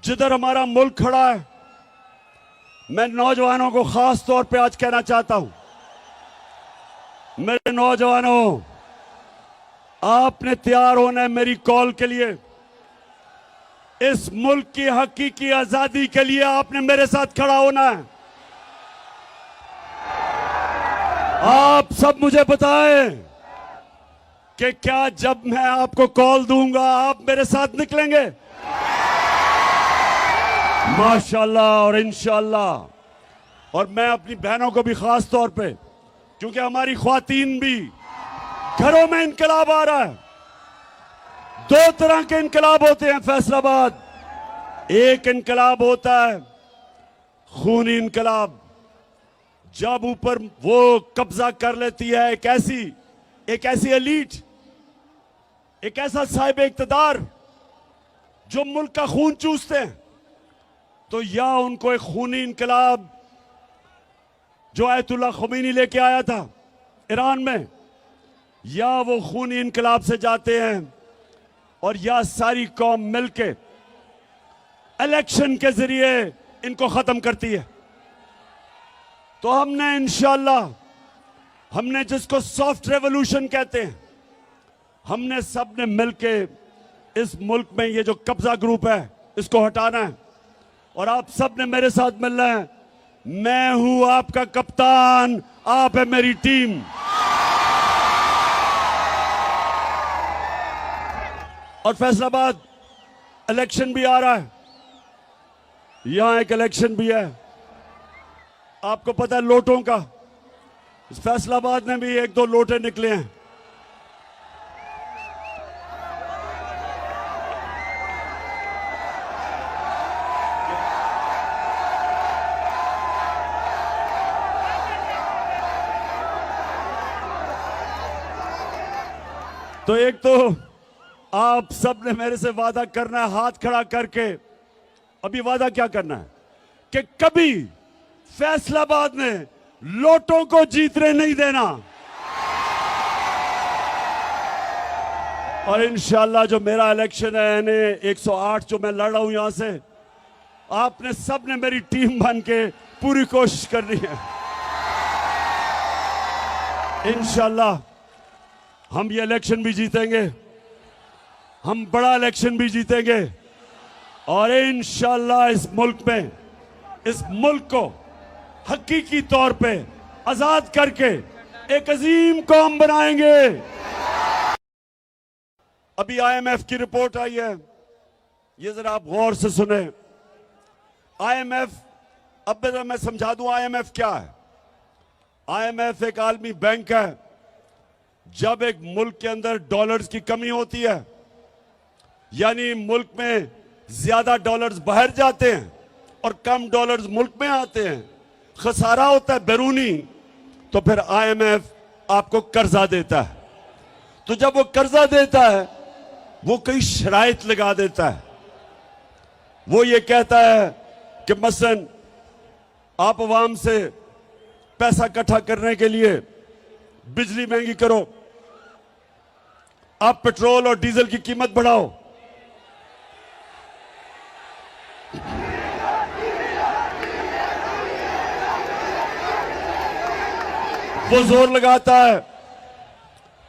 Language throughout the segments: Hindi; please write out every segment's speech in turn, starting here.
जिधर हमारा मुल्क खड़ा है, मैं नौजवानों को खास तौर पे आज कहना चाहता हूं, मेरे नौजवानों, आपने तैयार होना है मेरी कॉल के लिए। इस मुल्क की हकीकी आजादी के लिए आपने मेरे साथ खड़ा होना है। आप सब मुझे बताएं कि क्या जब मैं आपको कॉल दूंगा आप मेरे साथ निकलेंगे? माशाल्लाह और इंशाल्लाह। और मैं अपनी बहनों को भी खास तौर पे, क्योंकि हमारी ख्वातीन भी घरों में इनकलाब आ रहा है। दो तरह के इनकलाब होते हैं फैसलाबाद। एक इनकलाब होता है खूनी इनकलाब, जब ऊपर वो कब्जा कर लेती है एक ऐसी एलीट, एक ऐसा साहिब इक्तदार जो मुल्क का खून चूसते हैं। तो या उनको एक खूनी इनकलाब जो आयतुल्लाह ख़ुमैनी लेके आया था ईरान में, या वो खूनी इनकलाब से जाते हैं और या सारी कौम मिलके इलेक्शन के जरिए इनको खत्म करती है। तो हमने इंशाल्लाह, हमने जिसको सॉफ्ट रेवोल्यूशन कहते हैं, हमने सबने मिलके इस मुल्क में ये जो कब्जा ग्रुप है इसको हटाना है। और आप सब ने मेरे साथ मिलना है। मैं हूं आपका कप्तान, आप है मेरी टीम। और फैसलाबाद इलेक्शन भी आ रहा है, यहां एक इलेक्शन भी है, आपको पता है लोटों का। इस फैसलाबाद में भी एक दो लोटे निकले हैं। तो एक तो आप सब ने मेरे से वादा करना है हाथ खड़ा करके। अभी वादा क्या करना है कि कभी फैसलाबाद में लोटों को जीतने नहीं देना। और इंशाल्लाह जो मेरा इलेक्शन है यानी 108 जो मैं लड़ रहा हूं यहां से, आपने सब ने मेरी टीम बन के पूरी कोशिश करनी है। इंशाल्लाह हम ये इलेक्शन भी जीतेंगे, हम बड़ा इलेक्शन भी जीतेंगे। और इंशाल्लाह इस मुल्क में, इस मुल्क को हकीकी तौर पे आजाद करके एक अजीम कौम बनाएंगे। अभी IMF की रिपोर्ट आई है, ये जरा आप गौर से सुने। IMF, अब मैं समझा दूं IMF क्या है। IMF एक आलमी बैंक है। जब एक मुल्क के अंदर डॉलर्स की कमी होती है, यानी मुल्क में ज्यादा डॉलर्स बाहर जाते हैं और कम डॉलर्स मुल्क में आते हैं, खसारा होता है बैरूनी, तो फिर IMF आपको कर्जा देता है। तो जब वो कर्जा देता है वो कई शराइत लगा देता है। वो ये कहता है कि मसलन आप अवाम से पैसा इकट्ठा करने के लिए बिजली महंगी करो, आप पेट्रोल और डीजल की कीमत बढ़ाओ। वो जोर लगाता है,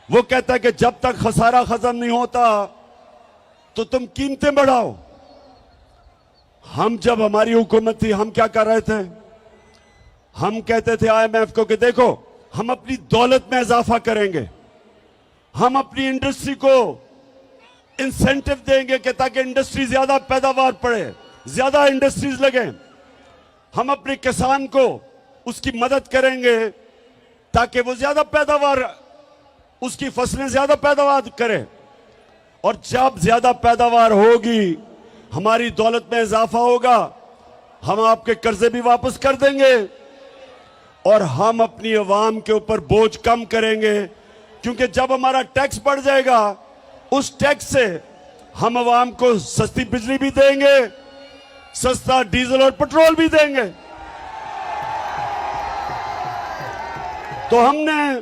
वो कहता है कि जब तक खसारा खत्म नहीं होता तो तुम कीमतें बढ़ाओ। हम जब हमारी हुकूमत थी हम क्या कर रहे थे? हम कहते थे IMF को कि देखो हम अपनी दौलत में इजाफा करेंगे, हम अपनी इंडस्ट्री को इंसेंटिव देंगे कि ताकि इंडस्ट्री ज्यादा पैदावार पड़े, ज्यादा इंडस्ट्रीज लगे। हम अपने किसान को उसकी मदद करेंगे ताकि वो ज्यादा पैदावार, उसकी फसलें ज्यादा पैदावार करे। और जब ज्यादा पैदावार होगी हमारी दौलत में इजाफा होगा, हम आपके कर्जे भी वापस कर देंगे और हम अपनी अवाम के ऊपर बोझ कम करेंगे। क्योंकि जब हमारा टैक्स बढ़ जाएगा, उस टैक्स से हम अवाम को सस्ती बिजली भी देंगे, सस्ता डीजल और पेट्रोल भी देंगे। तो हमने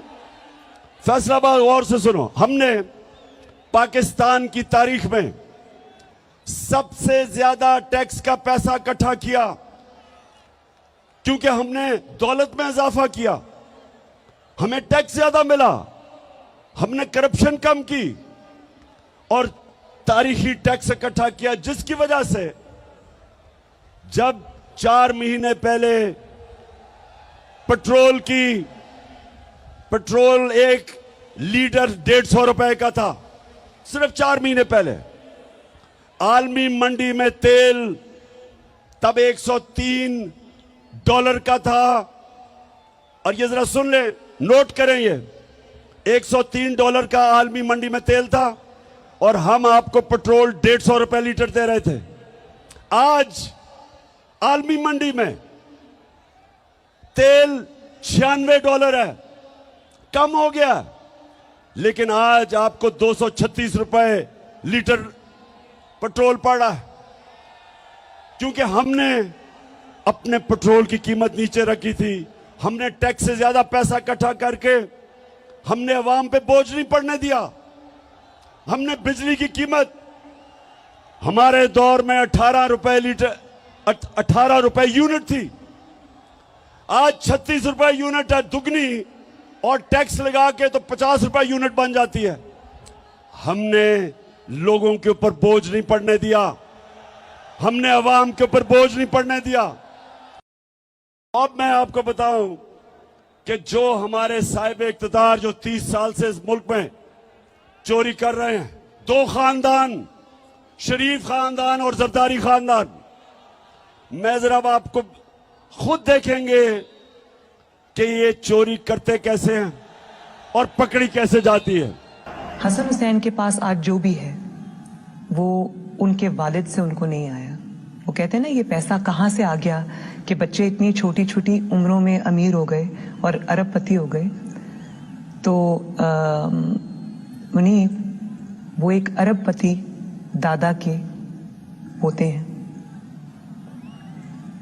फैसलाबाद, गौर से सुनो, हमने पाकिस्तान की तारीख में सबसे ज्यादा टैक्स का पैसा इकट्ठा किया, क्योंकि हमने दौलत में इजाफा किया, हमें टैक्स ज्यादा मिला, हमने करप्शन कम की और तारीखी टैक्स इकट्ठा किया, जिसकी वजह से जब 4 महीने पहले पेट्रोल एक लीटर 150 रुपए का था, सिर्फ 4 महीने पहले आलमी मंडी में तेल तब $103 का था। और ये जरा सुन ले, नोट करें, ये $103 का आलमी मंडी में तेल था और हम आपको पेट्रोल 150 रुपए लीटर दे रहे थे। आज आलमी मंडी में तेल $96 है, कम हो गया, लेकिन आज आपको 236 रुपए लीटर पेट्रोल पड़ रहा है, क्योंकि हमने अपने पेट्रोल की कीमत नीचे रखी थी। हमने टैक्स से ज्यादा पैसा इकट्ठा करके हमने अवाम पे बोझ नहीं पड़ने दिया। हमने बिजली की कीमत, हमारे दौर में 18 रुपए लीटर, 18 रुपए यूनिट थी, आज 36 रुपए यूनिट है, दुगनी, और टैक्स लगा के तो 50 रुपए यूनिट बन जाती है। हमने लोगों के ऊपर बोझ नहीं पड़ने दिया, हमने अवाम के ऊपर बोझ नहीं पड़ने दिया। अब मैं आपको बताऊं कि जो हमारे साहिब इख्तियार जो 30 साल से इस मुल्क में चोरी कर रहे हैं, 2 खानदान, शरीफ खानदान और जरदारी खानदान, मैं जरा आपको खुद देखेंगे कि ये चोरी करते कैसे हैं और पकड़ी कैसे जाती है। हसन हुसैन के पास आज जो भी है वो उनके वालिद से उनको नहीं आया। वो कहते हैं ना, ये पैसा कहाँ से आ गया कि बच्चे इतनी छोटी छोटी उम्रों में अमीर हो गए और अरबपति हो गए। तो मुनीब वो एक अरबपति दादा के पोते हैं,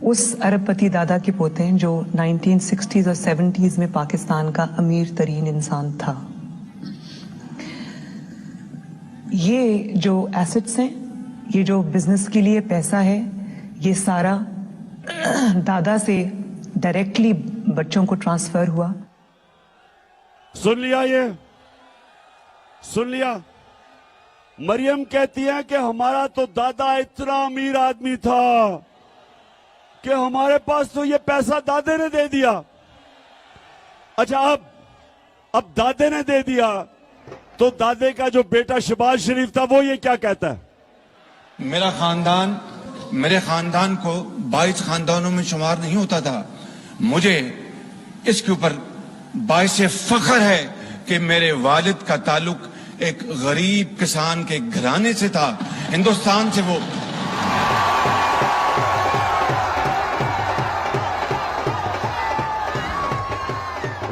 उस अरबपति दादा के पोते हैं जो 1960s और 70s में पाकिस्तान का अमीर तरीन इंसान था। ये जो एसेट्स हैं, ये जो बिजनेस के लिए पैसा है, ये सारा दादा से डायरेक्टली बच्चों को ट्रांसफर हुआ। सुन लिया, ये सुन लिया। मरियम कहती है कि हमारा तो दादा इतना अमीर आदमी था कि हमारे पास तो ये पैसा दादे ने दे दिया। अच्छा, अब दादे ने दे दिया तो दादे का जो बेटा शहबाज शरीफ था वो ये क्या कहता है? मेरा खानदान मेरे खानदान को 22 खानदानों में शुमार नहीं होता था। मुझे इसके ऊपर बाइस फख्र है कि मेरे वालिद का ताल्लुक एक गरीब किसान के घराने से था, हिंदुस्तान से। वो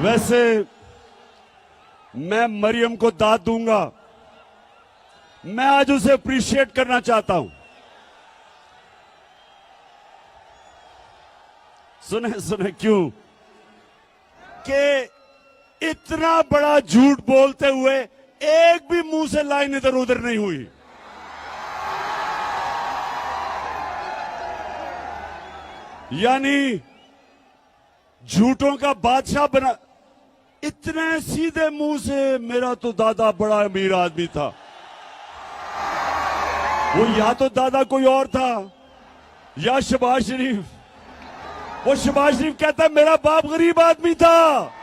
वैसे मैं मरियम को दाद दूंगा, मैं आज उसे अप्रिशिएट करना चाहता हूं। सुने सुने क्यों? कि इतना बड़ा झूठ बोलते हुए एक भी मुंह से लाइन इधर उधर नहीं हुई। यानी झूठों का बादशाह बना, इतने सीधे मुंह से मेरा तो दादा बड़ा अमीर आदमी था। वो या तो दादा कोई और था या शहबाज शरीफ। वो शहबाज शरीफ कहता है मेरा बाप गरीब आदमी था,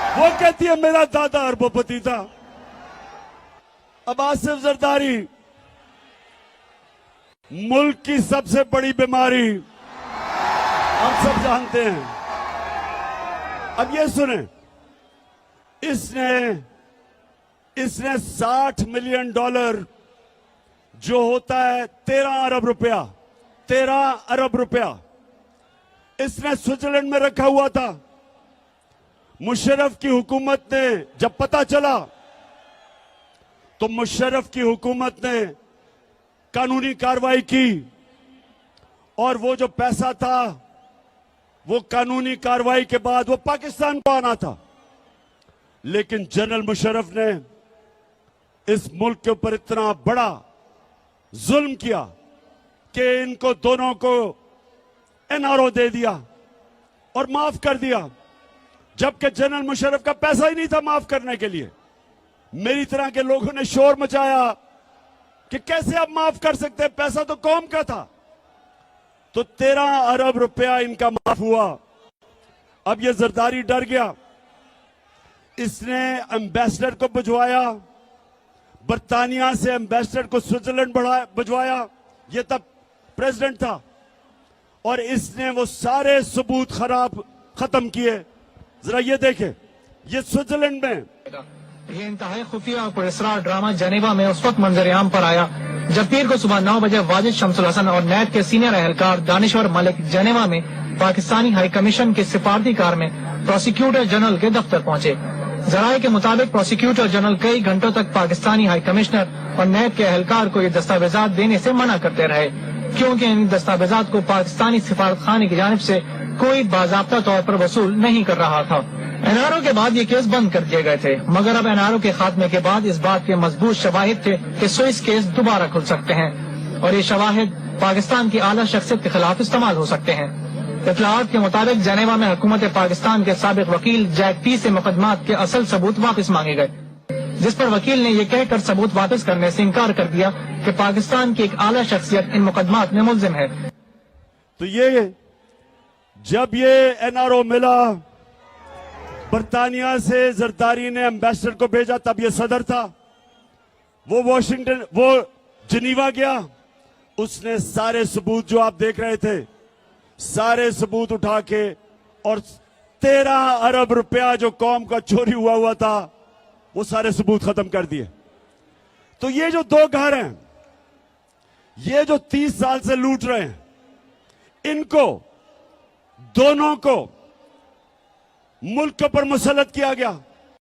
वो कहती है मेरा दादा अरबपति था। अब आसिफ जरदारी, मुल्क की सबसे बड़ी बीमारी आप सब जानते हैं। अब ये सुने, इसने $60 मिलियन जो होता है 13 अरब रुपया, 13 अरब रुपया इसने स्विट्जरलैंड में रखा हुआ था। मुशर्रफ की हुकूमत ने जब पता चला तो मुशर्रफ की हुकूमत ने कानूनी कार्रवाई की और वो जो पैसा था वो कानूनी कार्रवाई के बाद वो पाकिस्तान को आना था। लेकिन जनरल मुशर्रफ ने इस मुल्क के ऊपर इतना बड़ा जुल्म किया कि इनको दोनों को एनआरओ दे दिया और माफ कर दिया, जबकि जनरल मुशर्रफ का पैसा ही नहीं था माफ करने के लिए। मेरी तरह के लोगों ने शोर मचाया कि कैसे आप माफ कर सकते हैं, पैसा तो कौम का था। तो 13 अरब रुपया इनका माफ हुआ। अब ये जरदारी डर गया, इसने एम्बेसडर को भिजवाया, बर्तानिया से एम्बेसडर को स्विट्जरलैंड भिजवाया, ये तब प्रेसिडेंट था, और इसने वो सारे सबूत खत्म किए। जरा ये देखें, ये स्विट्जरलैंड में ये इंतहाई खुफिया और पुरस्कार ड्रामा जनेवा में उस वक्त मंजरेआम पर आया जब पीर को सुबह 9 बजे वाजिद शमसुल हसन और नैब के सीनियर एहलकार दानिश्वर मलिक जनेवा में पाकिस्तानी हाई कमीशन की सिफारती कार में प्रोसिक्यूटर जनरल के दफ्तर पहुंचे। जराये के मुताबिक प्रोसिक्यूटर जनरल कई घंटों तक पाकिस्तानी हाई कमिश्नर और नैब के एहलकार को ये दस्तावेजात देने से मना करते रहे, क्योंकि इन दस्तावेजात को पाकिस्तानी सिफारत खाने की जानिब से कोई बाज़ाब्ता तौर पर वसूल नहीं कर रहा था। एनआरओ के बाद ये केस बंद कर दिए गए थे, मगर अब एनआरओ के खात्मे के बाद इस बात के मजबूत शवाहिद थे कि स्विस केस दोबारा खुल सकते हैं और ये शवाहिद पाकिस्तान की आला शख्सियत के खिलाफ इस्तेमाल हो सकते हैं। इत्तलाआत के मुताबिक जनेवा में हुकूमत पाकिस्तान के साबिक वकील जैक पी से मुकदमात के असल सबूत वापस मांगे गए, जिस पर वकील ने यह कहकर सबूत वापस करने से इनकार कर दिया कि पाकिस्तान की एक आला शख्सियत इन मुकदमात में मुल्जिम है। तो ये जब ये एनआरओ मिला, बर्तानिया से जरदारी ने एम्बेसडर को भेजा, तब ये सदर था, वो जिनीवा गया, उसने सारे सबूत जो आप देख रहे थे, सारे सबूत उठा के और 13 अरब रुपया जो कौम का चोरी हुआ था, वो सारे सबूत खत्म कर दिए। तो ये जो 2 घर हैं, ये जो 30 साल से लूट रहे हैं, इनको दोनों को मुल्क पर मुसल्लत किया गया।